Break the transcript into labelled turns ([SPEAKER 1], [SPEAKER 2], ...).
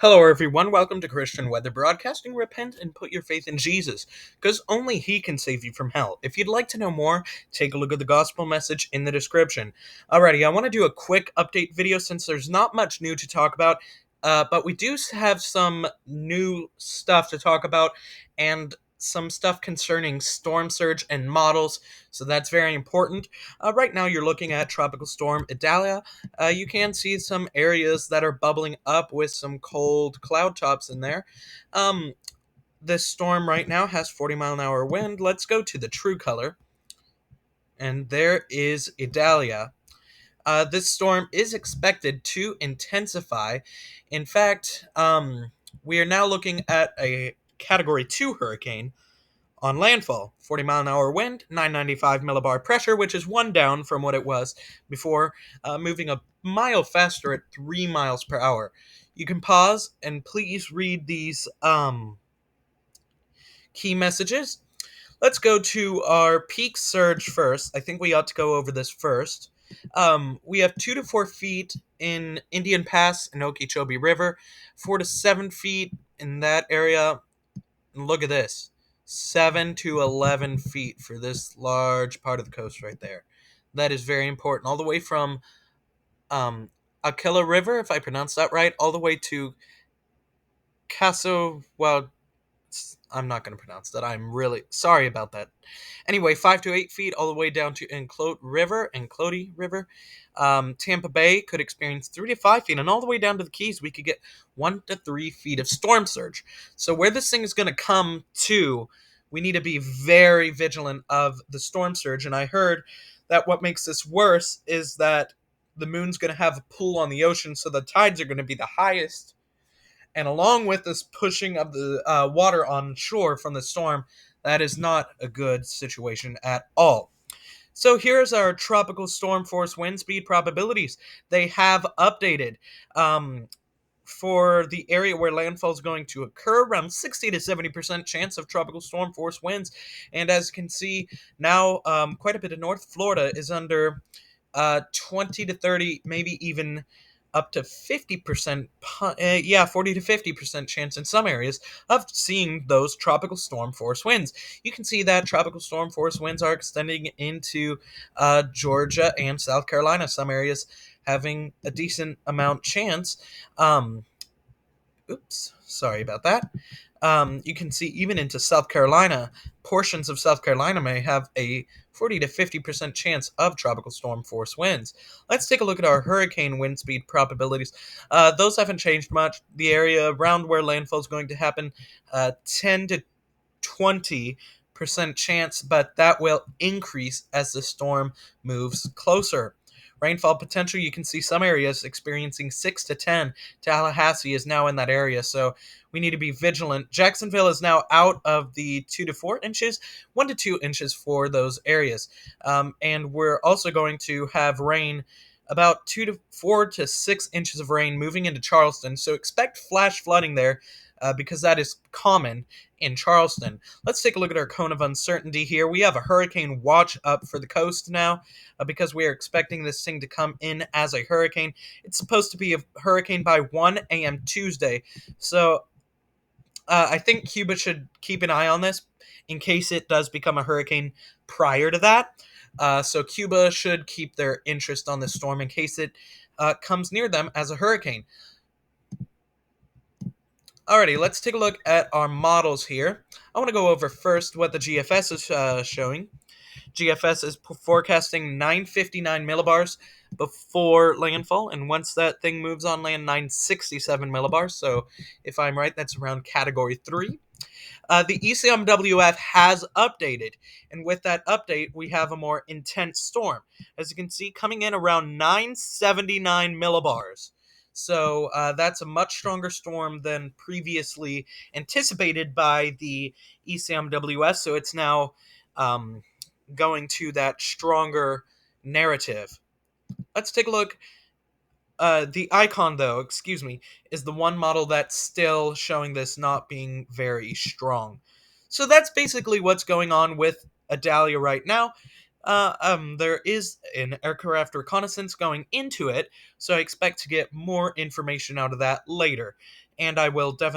[SPEAKER 1] Hello, everyone. Welcome to Christian Weather Broadcasting. Repent and put your faith in Jesus, because only He can save you from hell. If you'd like to know more, take a look at the gospel message in the description. Alrighty, I want to do a quick update video since there's not much new to talk about, but we do have some new stuff to talk about and some stuff concerning storm surge and models, so that's very important. Right now, you're looking at Tropical Storm Idalia. You can see some areas that are bubbling up with some cold cloud tops in there. Um, this storm right now has 40-mile-an-hour wind. Let's go to the true color, and there is Idalia. This storm is expected to intensify. In fact, we are now looking at a Category 2 hurricane on landfall. 40-mile-an-hour wind, 995 millibar pressure, which is one down from what it was before, moving a mile faster at 3 miles per hour. You can pause and please read these key messages. Let's go to our peak surge first. I think we ought to go over this first. We have 2 to 4 feet in Indian Pass and Okeechobee River, 4 to 7 feet in that area. And look at this, 7 to 11 feet for this large part of the coast right there. That is very important. All the way from Aquila River, if I pronounced that right, all the way to Caso. Well, I'm not going to pronounce that. I'm really sorry about that. Anyway, 5 to 8 feet all the way down to Enclody River. Tampa Bay could experience 3 to 5 feet, and all the way down to the Keys, we could get 1 to 3 feet of storm surge. So where this thing is going to come to, we need to be very vigilant of the storm surge. And I heard that what makes this worse is that the moon's going to have a pull on the ocean, so the tides are going to be the highest, and along with this pushing of the water on shore from the storm, that is not a good situation at all. So here's our tropical storm force wind speed probabilities. They have updated. For the area where landfall is going to occur, around 60 to 70% chance of tropical storm force winds. And as you can see now, quite a bit of North Florida is under 20 to 30, maybe even up to 50%, 40 to 50% chance in some areas of seeing those tropical storm force winds. You can see that tropical storm force winds are extending into Georgia and South Carolina, some areas having a decent amount chance. Sorry about that. You can see even into South Carolina, portions of South Carolina may have a 40 to 50% chance of tropical storm force winds. Let's take a look at our hurricane wind speed probabilities. Those haven't changed much. The area around where landfall is going to happen, 10 to 20% chance, but that will increase as the storm moves closer. Rainfall potential, you can see some areas experiencing 6 to 10. Tallahassee is now in that area, so we need to be vigilant. Jacksonville is now out of the 2 to 4 inches, 1 to 2 inches for those areas. And we're also going to have rain, about 2 to 4 to 6 inches of rain moving into Charleston, so expect flash flooding there. Because that is common in Charleston. Let's take a look at our cone of uncertainty here. We have a hurricane watch up for the coast now because we are expecting this thing to come in as a hurricane. It's supposed to be a hurricane by 1 a.m. Tuesday. So I think Cuba should keep an eye on this in case it does become a hurricane prior to that. So Cuba should keep their interest on this storm in case it comes near them as a hurricane. Alrighty, let's take a look at our models here. I want to go over first what the GFS is showing. GFS is forecasting 959 millibars before landfall, and once that thing moves on land, 967 millibars. So if I'm right, that's around Category 3. The ECMWF has updated, and with that update, we have a more intense storm. As you can see, coming in around 979 millibars. So that's a much stronger storm than previously anticipated by the ECMWS. So it's now going to that stronger narrative. Let's take a look. The icon, though, is the one model that's still showing this not being very strong. So that's basically what's going on with Idalia right now. There is an aircraft reconnaissance going into it, so I expect to get more information out of that later. And I will definitely